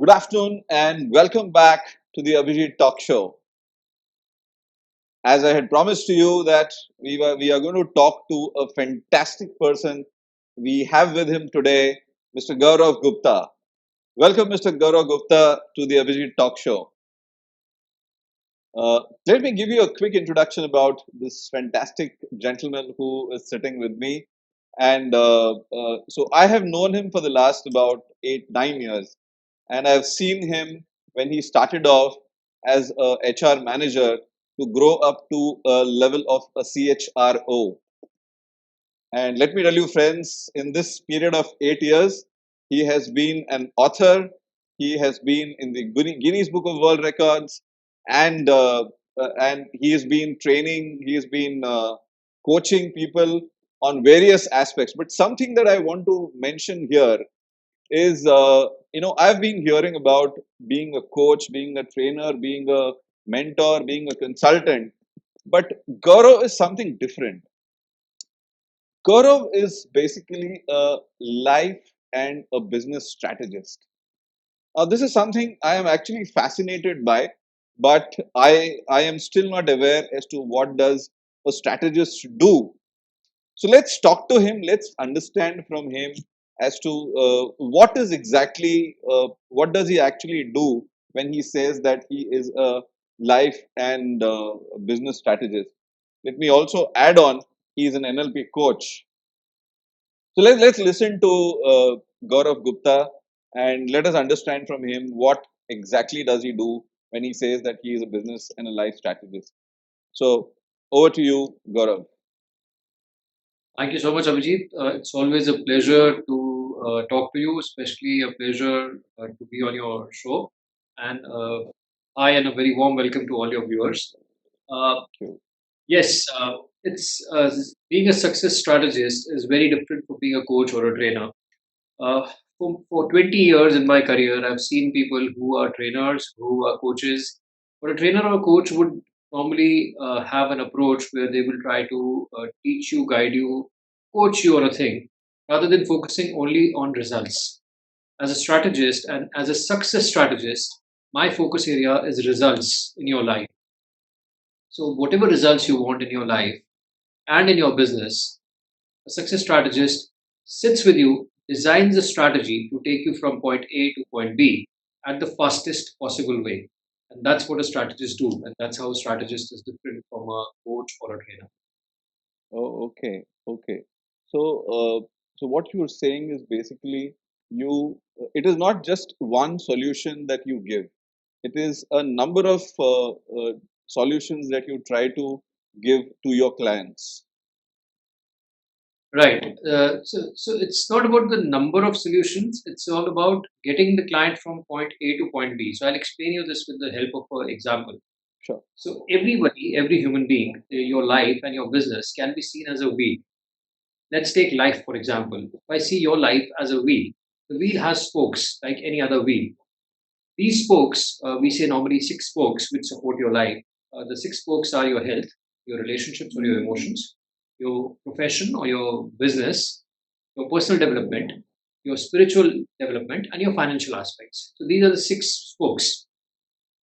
Good afternoon and welcome back to the Abhijeet Talkshow. As I had promised to you that we are going to talk to a fantastic person we have with him today, Mr. Gaurav Gupta. Welcome, Mr. Gaurav Gupta, to the Abhijeet Talkshow. Let me give you a quick introduction about this fantastic gentleman who is sitting with me. And I have known him for the last about 8, 9 years, and I've seen him when he started off as a HR manager to grow up to a level of a CHRO. And let me tell you, friends, in this period of 8 years, he has been an author. He has been in the Guinness Book of World Records, and he has been training. He has been coaching people on various aspects. But something that I want to mention here is, I've been hearing about being a coach, being a trainer, being a mentor, being a consultant. But Gaurav is something different. Gaurav is basically a life and a business strategist. This is something I am actually fascinated by, but I am still not aware as to what does a strategist do. So let's talk to him. Let's understand from him as to what does he actually do when he says that he is a life and business strategist. Let me also add on, he is an NLP coach. So let's listen to Gaurav Gupta and let us understand from him what exactly does he do when he says that he is a business and a life strategist. So over to you, Gaurav. Thank you so much, Abhijeet. It's always a pleasure to talk to you, especially a pleasure to be on your show. And hi, and a very warm welcome to all your viewers. Uh, Thank you. yes, it's being a success strategist is very different from being a coach or a trainer. For 20 years in my career, I've seen people who are trainers, who are coaches. But a trainer or a coach would normally have an approach where they will try to teach you, guide you, coach you on a thing, rather than focusing only on results. As a strategist and as a success strategist, my focus area is results in your life. So, whatever results you want in your life and in your business, a success strategist sits with you, designs a strategy to take you from point A to point B at the fastest possible way. And that's what a strategist do. And that's how a strategist is different from a coach or a trainer. Oh, okay, okay. So, so what you are saying is basically it is not just one solution that you give. It is a number of solutions that you try to give to your clients. Right. So it's not about the number of solutions. It's all about getting the client from point A to point B. So I'll explain you this with the help of an example. Sure. So everybody, every human being, your life and your business can be seen as a wheel. Let's take life, for example. If I see your life as a wheel, the wheel has spokes like any other wheel. These spokes, we say normally six spokes which support your life. The six spokes are your health, your relationships or your emotions, your profession or your business, your personal development, your spiritual development, and your financial aspects. So these are the six spokes.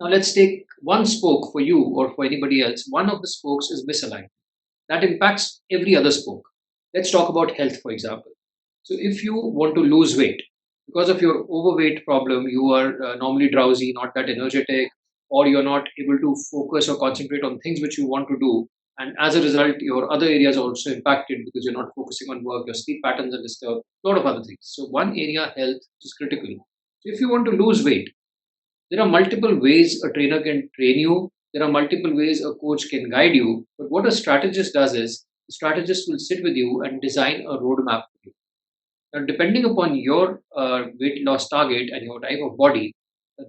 Now let's take one spoke for you or for anybody else. One of the spokes is misaligned. That impacts every other spoke. Let's talk about health, for example. So, if you want to lose weight because of your overweight problem, you are normally drowsy, not that energetic, or you're not able to focus or concentrate on things which you want to do. And as a result, your other areas are also impacted because you're not focusing on work, your sleep patterns are disturbed, a lot of other things. So, one area, health, is critical. So, if you want to lose weight, there are multiple ways a trainer can train you. There are multiple ways a coach can guide you. But what a strategist does is the strategist will sit with you and design a roadmap for you. Now, depending upon your weight loss target and your type of body,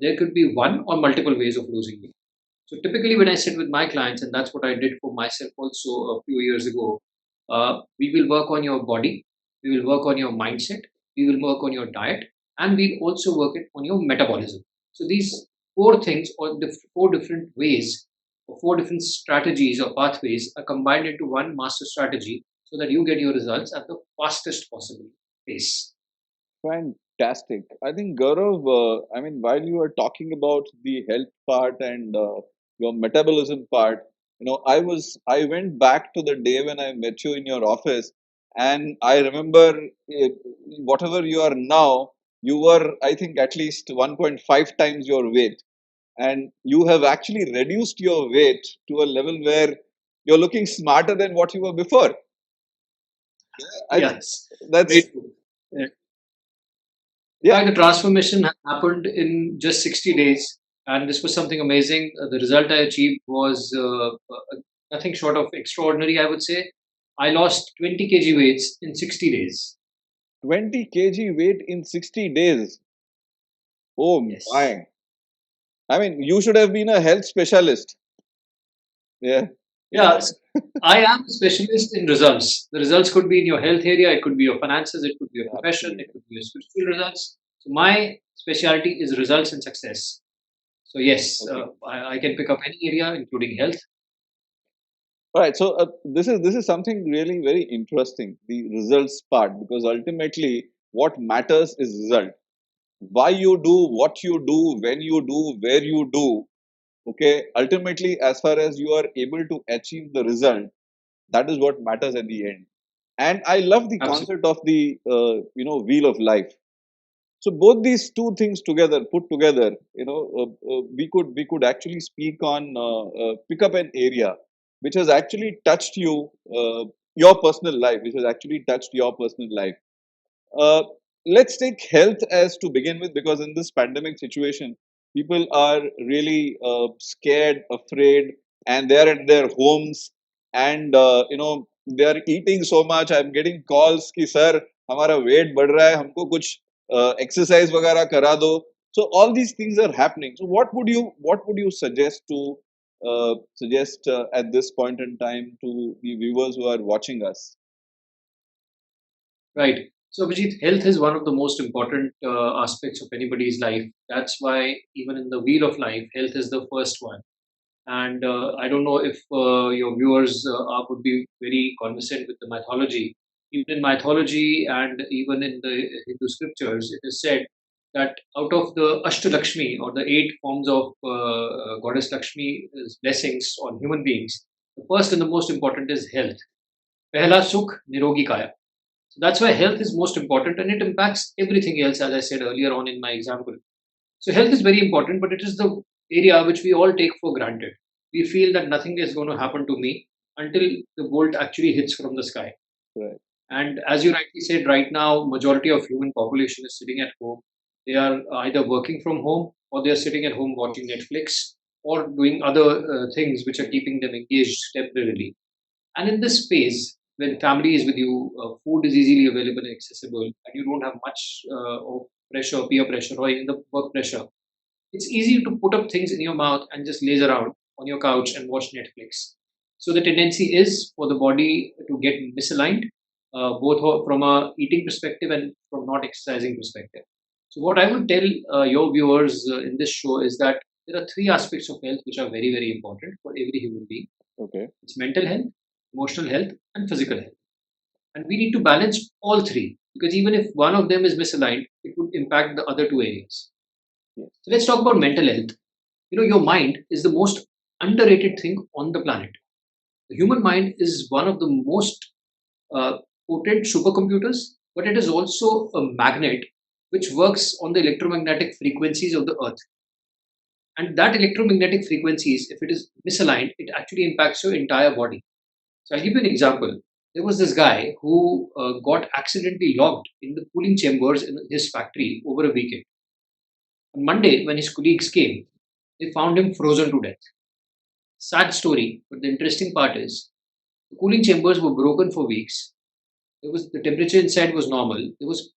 there could be one or multiple ways of losing weight. So typically, when I sit with my clients, and that's what I did for myself also a few years ago, we will work on your body, we will work on your mindset, we will work on your diet, and we'll also work it on your metabolism. So these four things, or the four different ways, or four different strategies or pathways, are combined into one master strategy, so that you get your results at the fastest possible pace. Fantastic. I think Gaurav, I mean, while you were talking about the health part and your metabolism part, I went back to the day when I met you in your office, and I remember whatever you are now, you were, I think, at least 1.5 times your weight, and you have actually reduced your weight to a level where you're looking smarter than what you were before. I think Yes, that's very true. In yeah. fact, the transformation happened in just 60 days, and this was something amazing. The result I achieved was nothing short of extraordinary, I would say. I lost 20 kg weights in 60 days. 20 kg weight in 60 days. Oh Yes. my. I mean, you should have been a health specialist. Yeah. Yeah, I am a specialist in results. The results could be in your health area, it could be your finances, it could be your profession, it Absolutely. could be your spiritual results. So, my specialty is results and success. So, yes, Okay. I can pick up any area, including health. All right. So this is something really very interesting, the results part, because ultimately what matters is result. Why you do, what you do, when you do, where you do. Okay. Ultimately, as far as you are able to achieve the result, that is what matters at the end. And I love the Absolutely. concept of the wheel of life. So both these two things together, put together, we could actually speak on pick up an area which has actually touched you, your personal life, which has actually touched your personal life. Uh, let's take health as to begin with, because in this pandemic situation, people are really scared, afraid, and they're at their homes, and they are eating so much. I'm getting calls कि sir हमारा weight बढ़ रहा है, हमको कुछ exercise वगैरह करा दो. So all these things are happening. So what would you suggest at this point in time to the viewers who are watching us? Right. So, Abhijeet, health is one of the most important aspects of anybody's life. That's why, even in the wheel of life, health is the first one. And I don't know if your viewers would be very conversant with the mythology. Even in mythology and even in the Hindu scriptures, it is said that out of the Ashtalakshmi, or the eight forms of Goddess Lakshmi's blessings on human beings, the first and the most important is health. Pehla Sukh Nirogi Kaya. So that's why health is most important, and it impacts everything else, as I said earlier on in my example. So health is very important, but it is the area which we all take for granted. We feel that nothing is going to happen to me until the bolt actually hits from the sky. Right. And as you rightly said, right now, majority of human population is sitting at home. They are either working from home, or they are sitting at home watching Netflix, or doing other things which are keeping them engaged temporarily. And in this space, when family is with you, food is easily available and accessible, and you don't have much of pressure, peer pressure, or even the work pressure, it's easy to put up things in your mouth and just laze around on your couch and watch Netflix. So the tendency is for the body to get misaligned, both from a eating perspective and from not exercising perspective. So what I would tell your viewers in this show is that there are three aspects of health which are very, very important for every human being. Okay. It's mental health, emotional health, and physical health. And we need to balance all three, because even if one of them is misaligned, it would impact the other two areas. Yes. So let's talk about mental health. Your mind is the most underrated thing on the planet. The human mind is one of the most uh, potent supercomputers, but it is also a magnet which works on the electromagnetic frequencies of the earth. And that electromagnetic frequencies, if it is misaligned, it actually impacts your entire body. So I'll give you an example. There was this guy who got accidentally locked in the cooling chambers in his factory over a weekend. On Monday, when his colleagues came, they found him frozen to death. Sad story, but the interesting part is the cooling chambers were broken for weeks. The temperature inside was normal. There was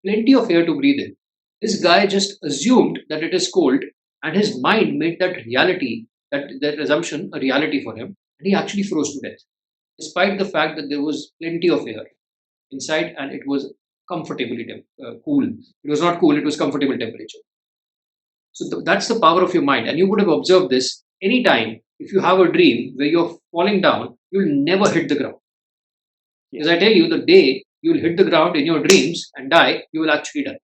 plenty of air to breathe in. This guy just assumed that it is cold, and his mind made that assumption a reality for him, and he actually froze to death, despite the fact that there was plenty of air inside and it was comfortably cool. It was not cool; it was comfortable temperature. So that's the power of your mind. And you would have observed this anytime if you have a dream where you're falling down, you'll never hit the ground. Because Yes. I tell you, the day you'll hit the ground in your dreams and die, you will actually die.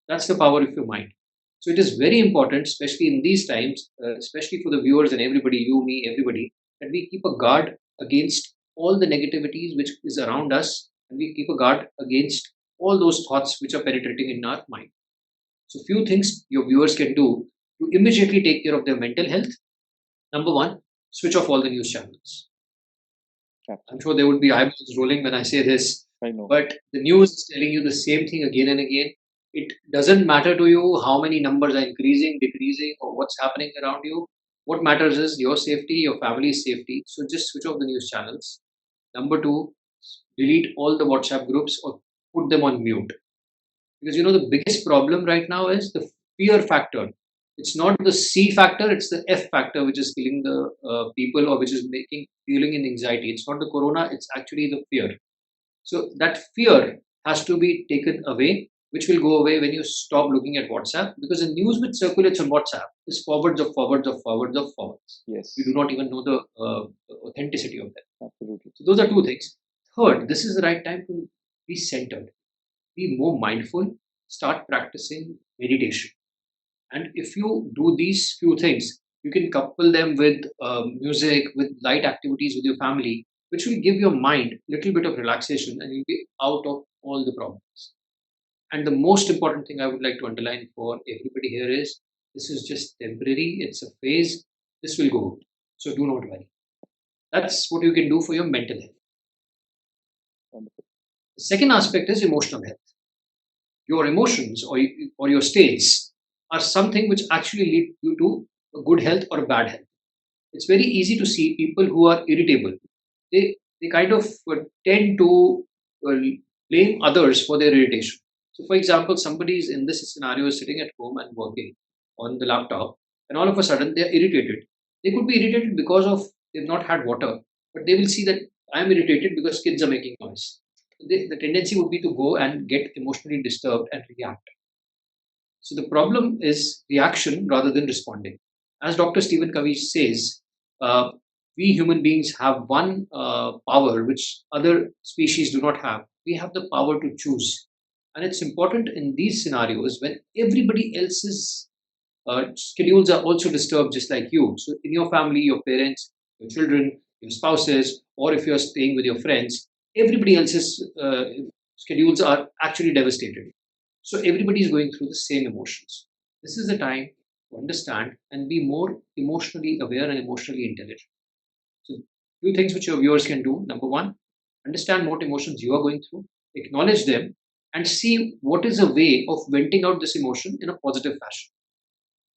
That's the power of your mind. So it is very important, especially in these times, especially for the viewers and everybody, you, me, everybody, that we keep a guard against all the negativities which is around us, and we keep a guard against all those thoughts which are penetrating in our mind. So few things your viewers can do to immediately take care of their mental health. Number one, switch off all the news channels. I'm sure there would be eyeballs rolling when I say this, I know. but the news is telling you the same thing again and again. It doesn't matter to you how many numbers are increasing, decreasing, or what's happening around you. What matters is your safety, your family's safety. So just switch off the news channels. Number two, delete all the WhatsApp groups or put them on mute. Because the biggest problem right now is the fear factor. It's not the C factor, it's the F factor which is killing the people, or which is making feeling in anxiety. It's not the corona, it's actually the fear. So that fear has to be taken away, which will go away when you stop looking at WhatsApp, because the news which circulates on WhatsApp is forwards of forwards of forwards of forwards. Yes. You do not even know the authenticity of that. Absolutely. So those are two things. Third, this is the right time to be centered, be more mindful, start practicing meditation. And if you do these few things, you can couple them with music, with light activities with your family, which will give your mind a little bit of relaxation and you'll be out of all the problems. And the most important thing I would like to underline for everybody here is this is just temporary, it's a phase, this will go out. So do not worry. That's what you can do for your mental health. Wonderful. The second aspect is emotional health. Your emotions or your states are something which actually lead you to a good health or a bad health. It's very easy to see people who are irritable. They kind of tend to uh, blame others for their irritation. So, for example, somebody is in this scenario is sitting at home and working on the laptop, and all of a sudden they are irritated. They could be irritated because of they've not had water, but they will see that I'm irritated because kids are making noise. The tendency would be to go and get emotionally disturbed and react. So the problem is reaction rather than responding. As Dr. Stephen Covey says, uh, we human beings have one power which other species do not have. We have the power to choose. And it's important in these scenarios when everybody else's schedules are also disturbed just like you. So in your family, your parents, your children, your spouses, or if you're staying with your friends, everybody else's schedules are actually devastated. So everybody is going through the same emotions. This is the time to understand and be more emotionally aware and emotionally intelligent. So, few things which your viewers can do. Number one, understand what emotions you are going through, acknowledge them, and see what is a way of venting out this emotion in a positive fashion,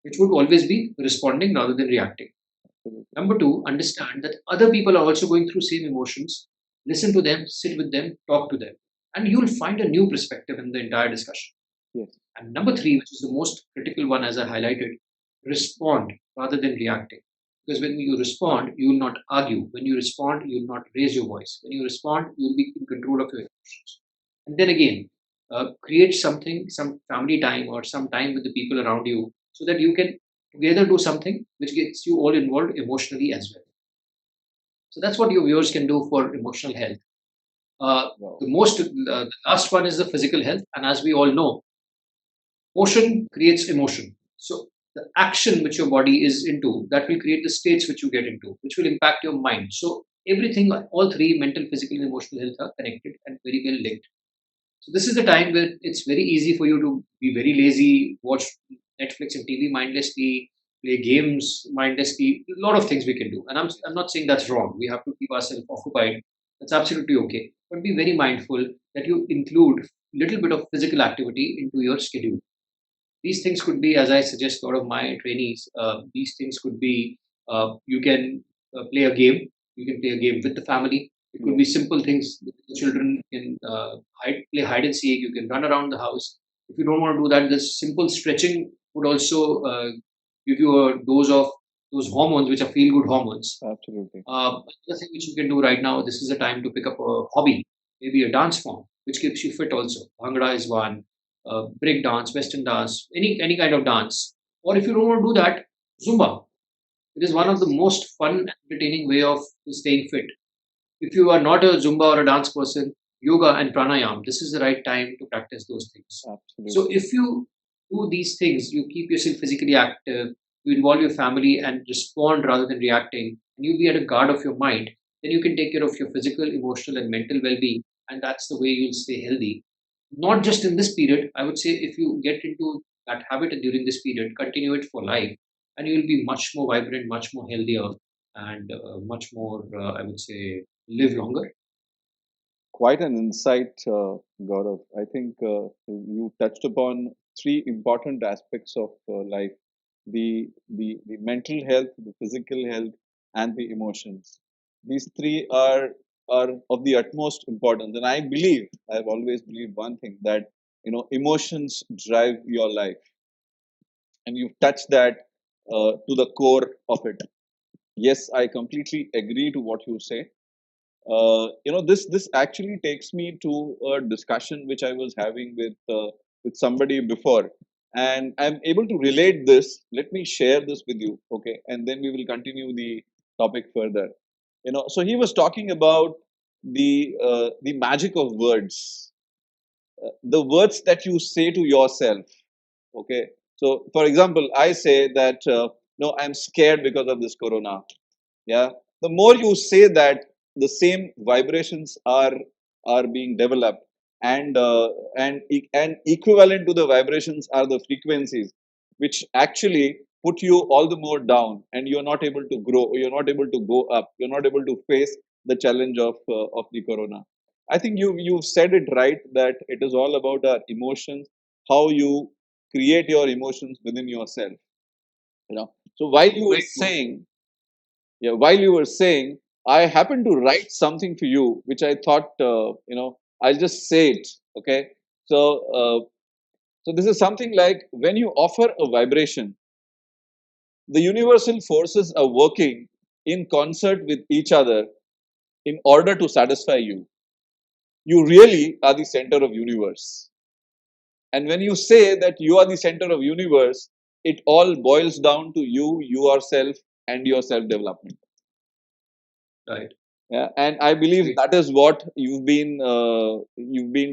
which would always be responding rather than reacting. Absolutely. Number two, understand that other people are also going through same emotions. Listen to them, sit with them, talk to them, and you'll find a new perspective in the entire discussion. Yes. And number three, which is the most critical one, as I highlighted, respond rather than reacting. Because when you respond, you will not argue. When you respond, you will not raise your voice. When you respond, you will be in control of your emotions. And then again, create something, some family time or some time with the people around you so that you can together do something which gets you all involved emotionally as well. So that's what your viewers can do for emotional health. Wow. The last one is the physical health. And as we all know, motion creates emotion. So the action which your body is into, that will create the states which you get into, which will impact your mind. So everything, all three, mental, physical, and emotional health, are connected and very well linked. So this is the time where it's very easy for you to be very lazy, watch Netflix and TV mindlessly, play games mindlessly. A lot of things we can do, and I'm not saying that's wrong. We have to keep ourselves occupied. That's absolutely okay. But be very mindful that you include little bit of physical activity into your schedule. These things could be, as I suggest a lot of my trainees, these things could be you can play a game. You can play a game with the family. It could be Yes. simple things. The children can play hide and seek. You can run around the house. If you don't want to do that, this simple stretching would also give you a dose of those hormones, which are feel good hormones. Absolutely. Another thing which you can do right now, this is the time to pick up a hobby, maybe a dance form, which keeps you fit also. Bhangra is one, break dance, western dance, any kind of dance. Or if you don't want to do that, Zumba. It is one of the Yes. most fun and entertaining way of staying fit. If you are not a Zumba or a dance person, yoga and pranayam, this is the right time to practice those things. So Absolutely. if you do these things, you keep yourself physically active, you involve your family and respond rather than reacting, and you be at a guard of your mind, then you can take care of your physical, emotional, and mental well being. And that's the way you'll stay healthy. Not just in this period, I would say if you get into that habit during this period, continue it for life, and you will be much more vibrant, much more healthier, and much more, I would say, live longer. Quite an insight, Gaurav. I think you touched upon three important aspects of life: the mental health, the physical health, and the emotions. These three are of the utmost importance, and I believe I've always believed one thing, that emotions drive your life, and you've touched that to the core of it. Yes, I completely agree to what you say. This actually takes me to a discussion which I was having with somebody before, and I'm able to relate this. Let me share this with you, okay, and then we will continue the topic further. So he was talking about the magic of words, the words that you say to yourself. Okay, so for example, I say that no, I'm scared because of this corona. Yeah, the more you say that, the same vibrations are being developed, and and equivalent to the vibrations are the frequencies which actually put you all the more down, and you're not able to grow, or you're not able to go up, you're not able to face the challenge of the corona. I think you've said it right, that it is all about our emotions, how you create your emotions within yourself. So while you were Very true. saying, yeah, while you were saying, I happened to write something for you, which I thought, I'll just say it. Okay. So, so this is something like, when you offer a vibration, the universal forces are working in concert with each other in order to satisfy you. You really are the center of universe. And when you say that you are the center of universe, it all boils down to you, yourself, and your self development. Right. Yeah, and I believe Very that is what you've been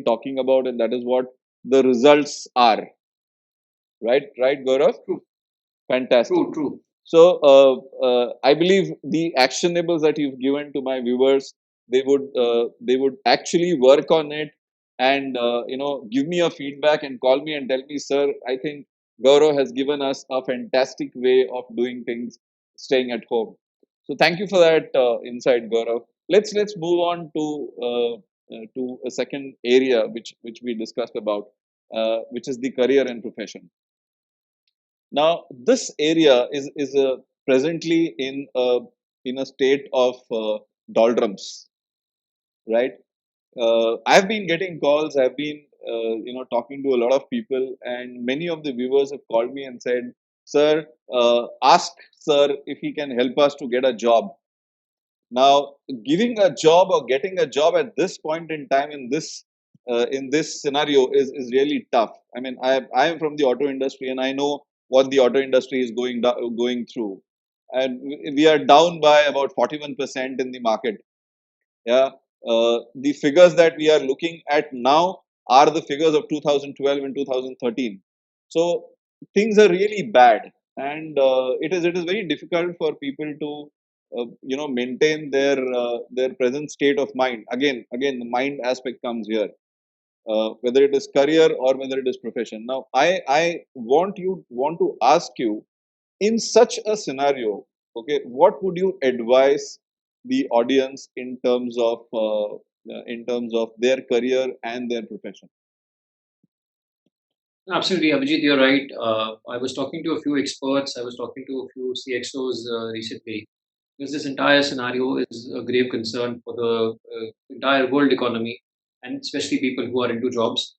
talking about, and that is what the results are. Right, Gaurav. true. Fantastic. True. True. So I believe the actionables that you've given to my viewers, they would actually work on it, and give me a feedback and call me and tell me, sir, I think Gaurav has given us a fantastic way of doing things, staying at home. So thank you for that insight, Gaurav. Let's move on to a second area which we discussed about, which is the career and profession. Now, this area is presently in a state of doldrums, right? I've been getting calls. I've been talking to a lot of people, and many of the viewers have called me and said, "Sir, ask sir if he can help us to get a job." Now, giving a job or getting a job at this point in time, in this scenario, is really tough. I mean, I am from the auto industry, and I know what the auto industry is going through, and we are down by about 41% in the market. Yeah, the figures that we are looking at now are the figures of 2012 and 2013. So things are really bad, and it is very difficult for people to maintain their present state of mind. Again, the mind aspect comes here. Whether it is career or whether it is profession. Now, I want to ask you, in such a scenario, okay, what would you advise the audience in terms of their career and their profession? Absolutely, Abhijeet, you're right. I was talking to a few experts. I was talking to a few CXOs recently, because this entire scenario is a grave concern for the entire world economy, and especially people who are into jobs.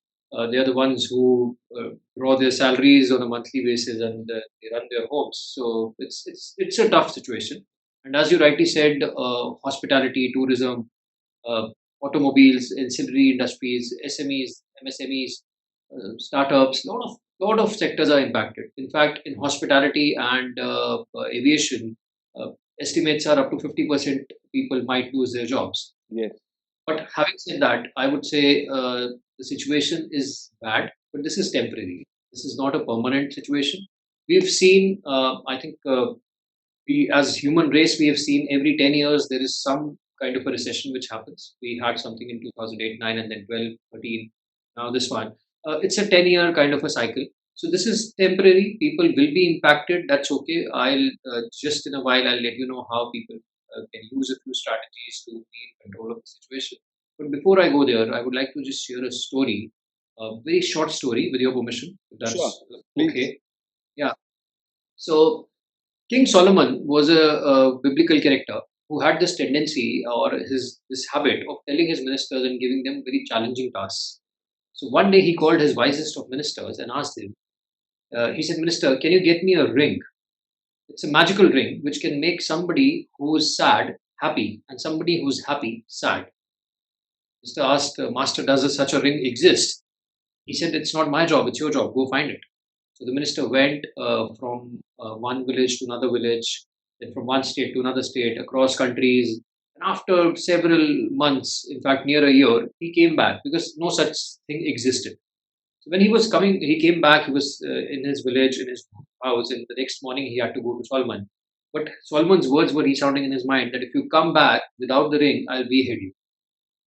They are the ones who draw their salaries on a monthly basis, and they run their homes. So it's a tough situation. And as you rightly said, hospitality, tourism, uh, automobiles, ancillary industries, SMEs, MSMEs, startups, lot of sectors are impacted. In fact, in hospitality and aviation, uh, estimates are up to 50% people might lose their jobs. Yes. But having said that, I would say the situation is bad, but this is temporary. This is not a permanent situation. We've seen, I think, we as human race, we have seen every 10 years there is some kind of a recession which happens. We had something in 2008, 9, and then 12, 13. Now this one. It's a 10-year kind of a cycle. So this is temporary. People will be impacted. That's okay. I'll just in a while I'll let you know how people can use a few strategies to be in control of the situation. But before I go there, I would like to just share a story, a very short story with your permission, if Sure, that's please. okay. Yeah. So King Solomon was a biblical character who had this tendency or his this habit of telling his ministers and giving them very challenging tasks. So one day he called his wisest of ministers and asked him, he said, Minister, can you get me a ring? It's a magical ring which can make somebody who is sad happy and somebody who's happy sad. Minister asked, Master, does such a ring exist? He said, it's not my job, it's your job, go find it. So the minister went from one village to another village, then from one state to another state, across countries. And after several months, in fact, near a year, he came back because no such thing existed. So when he was coming, he came back, he was in his village, in his house, and the next morning he had to go to Solomon. But Solomon's words were resounding in his mind that if you come back without the ring, I'll behead you.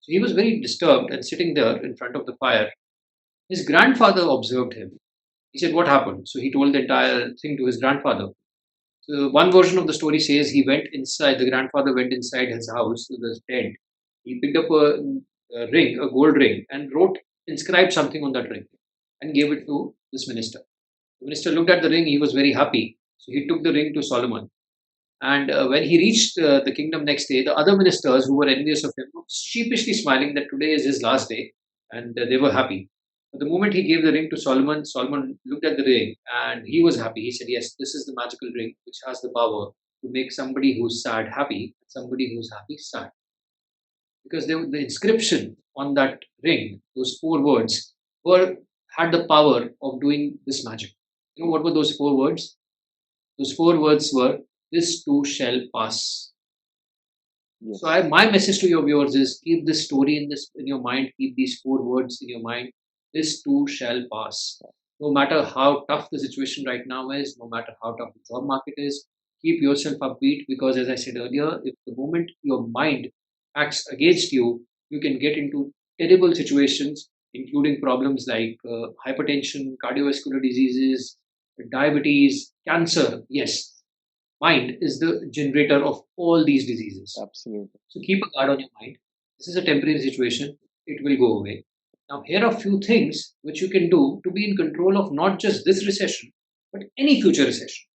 So he was very disturbed and sitting there in front of the fire. His grandfather observed him. He said, what happened? So he told the entire thing to his grandfather. So one version of the story says he went inside, the grandfather went inside his house, to the tent. He picked up a ring, a gold ring, and inscribed something on that ring and gave it to this minister. The minister looked at the ring, he was very happy. So he took the ring to Solomon. And when he reached the kingdom next day, the other ministers who were envious of him were sheepishly smiling that today is his last day, and they were happy. But the moment he gave the ring to Solomon, Solomon looked at the ring and he was happy. He said, yes, this is the magical ring which has the power to make somebody who's sad happy, somebody who's happy sad. Because the inscription on that ring, those four words, were had the power of doing this magic. You know what were those four words? Those four words were, this too shall pass. So Yes, my message to your viewers is keep this story in your mind, keep these four words in your mind. This too shall pass. No matter how tough the situation right now is, no matter how tough the job market is, keep yourself upbeat because as I said earlier, if the moment your mind acts against you, you can get into terrible situations, including problems like hypertension, cardiovascular diseases, diabetes, cancer. Yes, mind is the generator of all these diseases. absolutely. So keep a guard on your mind. This is a temporary situation. It will go away. Now, here are a few things which you can do to be in control of not just this recession, but any future recession.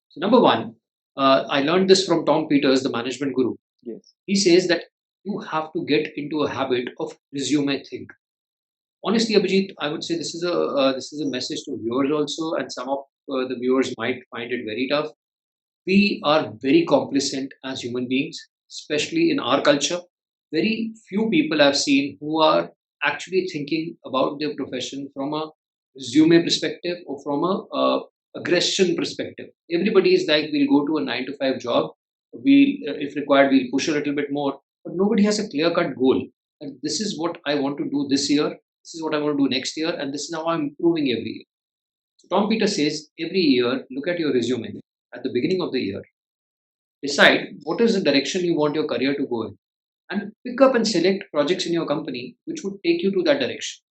So, number one, I learned this from Tom Peters, the management guru. Yes, He says that you have to get into a habit of resume think. Honestly, Abhijeet, I would say this is a message to viewers also, and some of the viewers might find it very tough. We are very complacent as human beings, especially in our culture. Very few people I've seen who are actually thinking about their profession from a resume perspective or from a aggression perspective. Everybody is like, we'll go to a 9 to 5 job. If required, we'll push a little bit more. But nobody has a clear cut goal. And this is what I want to do this year. This is what I want to do next year. And this is how I'm improving every year. So Tom Peters says every year, look at your resume at the beginning of the year. Decide what is the direction you want your career to go in and pick up and select projects in your company which would take you to that direction.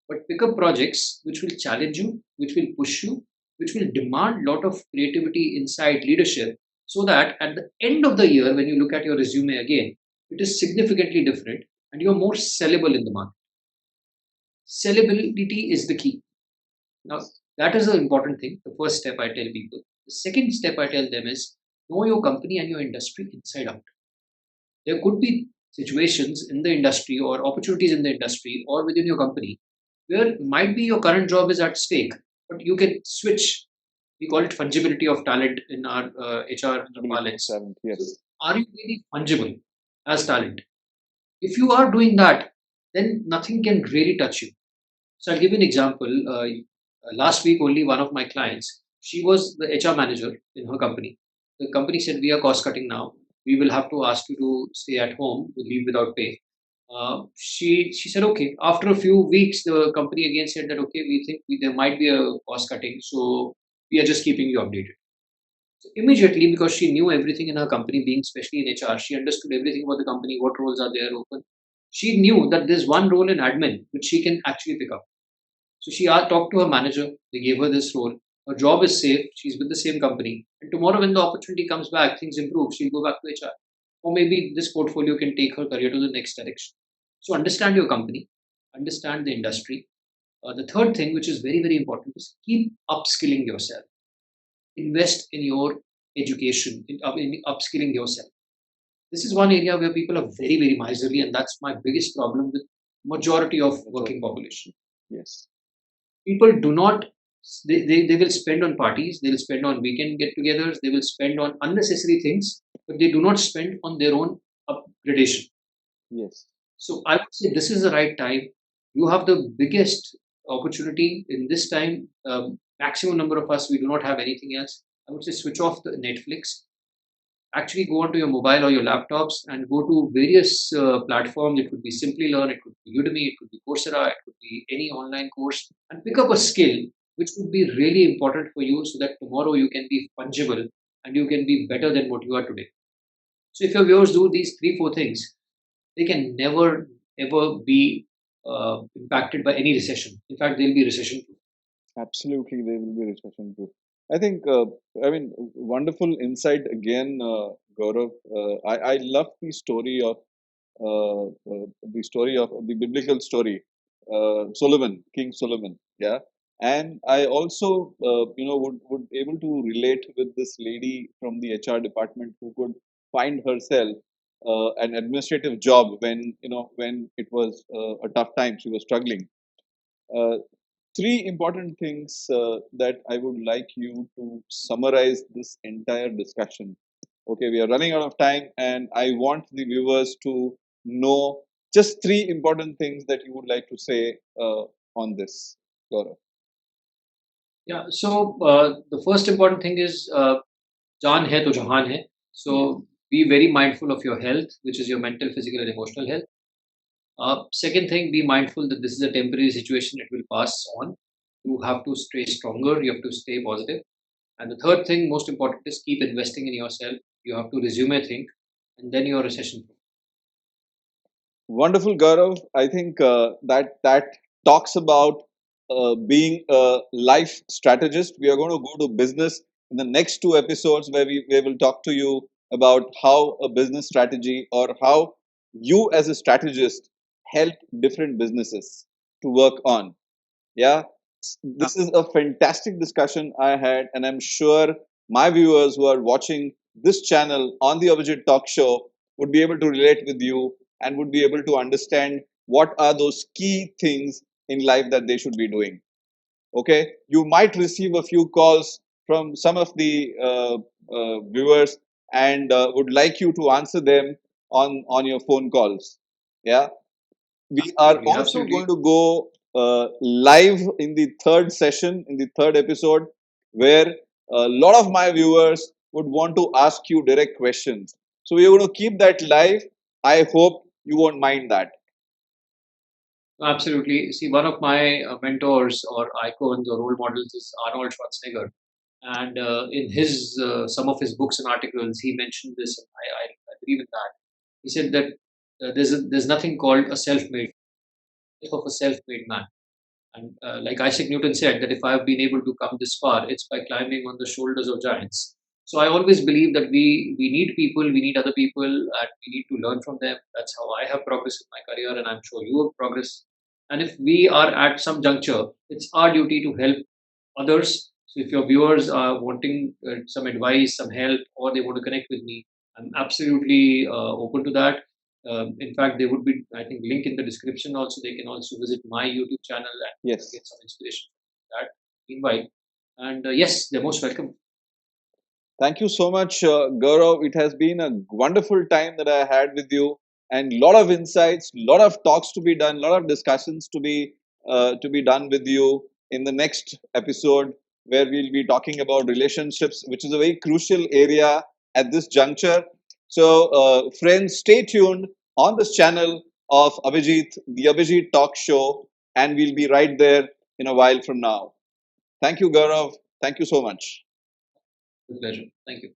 But pick up projects which will challenge you, which will push you, which will demand a lot of creativity, insight, leadership, so that at the end of the year, when you look at your resume again, it is significantly different and you're more sellable in the market. Sellability is the key. Now, yes, that is the important thing. The first step I tell people. The second step I tell them is know your company and your industry inside out. There could be situations in the industry or opportunities in the industry or within your company where might be your current job is at stake, but you can switch. We call it fungibility of talent in our HR indeed, parlance. talent. So, Yes, are you really fungible as talent? If you are doing that, then nothing can really touch you. So I'll give you an example. Last week, only one of my clients, she was the HR manager in her company. The company said, we are cost cutting now. We will have to ask you to stay at home with leave without pay. She said, okay. After a few weeks, the company again said that, okay, we think there might be a cost cutting, so we are just keeping you updated. So immediately, because she knew everything in her company, being especially in HR, she understood everything about the company, what roles are there open. She knew that there's one role in admin which she can actually pick up. So she talked to her manager. They gave her this role. Her job is safe. She's with the same company. And tomorrow, when the opportunity comes back, things improve. She'll go back to HR. Or maybe this portfolio can take her career to the next direction. So understand your company, understand the industry. The third thing, which is very, very important, is keep upskilling yourself. Invest in your education, in upskilling yourself. This is one area where people are very, very miserly, and that's my biggest problem with majority of working population. Yes. People do not, they will spend on parties, they will spend on weekend get-togethers, they will spend on unnecessary things, but they do not spend on their own upgradation. Yes. So I would say this is the right time. You have the biggest opportunity in this time. Maximum number of us, we do not have anything else. I would say switch off the Netflix. Actually, go onto your mobile or your laptops and go to various platforms. It could be Simply Learn, it could be Udemy, it could be Coursera, it could be any online course, and pick up a skill which would be really important for you, so that tomorrow you can be fungible and you can be better than what you are today. So if your viewers do these three, four things, they can never ever be impacted by any recession. In fact, they'll be recession proof. Absolutely, they will be recession proof. I think, I mean, wonderful insight again, Gaurav. I love the story of the biblical story, Solomon, King Solomon. Yeah. And I also, would able to relate with this lady from the HR department who could find herself an administrative job when it was a tough time, she was struggling. Uh, Three important things that I would like you to summarize this entire discussion. Okay, we are running out of time, and I want the viewers to know just three important things that you would like to say on this, Gaurav. Yeah. So the first important thing is jaan hai to jahan hai. Yes. So be very mindful of your health, which is your mental, physical, and emotional health. Second thing, be mindful that this is a temporary situation; it will pass on. You have to stay stronger. You have to stay positive. And the third thing, most important, is keep investing in yourself. You have to resume think, and then you're recession proof. Wonderful, Gaurav. I think that talks about being a life strategist. We are going to go to business in the next two episodes where we will talk to you about how a business strategy or how you as a strategist help different businesses to work on. Yeah, this is a fantastic discussion I had, and I'm sure my viewers who are watching this channel on the Abhijeet Talk Show would be able to relate with you and would be able to understand what are those key things in life that they should be doing. Okay, you might receive a few calls from some of the viewers and would like you to answer them on your phone calls. Yeah, we are Absolutely, also absolutely. going to go live in the third session, in the third episode, where a lot of my viewers would want to ask you direct questions. So we're going to keep that live. I hope you won't mind that. Absolutely. See, one of my mentors or icons or role models is Arnold Schwarzenegger, and in his some of his books and articles, he mentioned this. And I believe in that. He said that there's nothing called a self-made of a self-made man. And like Isaac Newton said, that if I have been able to come this far, it's by climbing on the shoulders of giants. So I always believe that we need people, we need other people, and we need to learn from them. That's how I have progressed in my career, and I'm sure you have progressed. And if we are at some juncture, it's our duty to help others. So if your viewers are wanting some advice, some help, or they want to connect with me, I'm absolutely open to that. In fact, there would be, I think, link in the description. Also, they can also visit my YouTube channel and Yes. get some inspiration from that invite. And yes, they're most welcome. Thank you so much, Gaurav. It has been a wonderful time that I had with you, and lot of insights, lot of talks to be done, lot of discussions to be done with you in the next episode, where we'll be talking about relationships, which is a very crucial area at this juncture. So, friends, stay tuned on this channel. of Abhijeet, the Abhijeet Talk Show, and we'll be right there in a while from now. Thank you, Gaurav. Thank you so much. With pleasure. Thank you.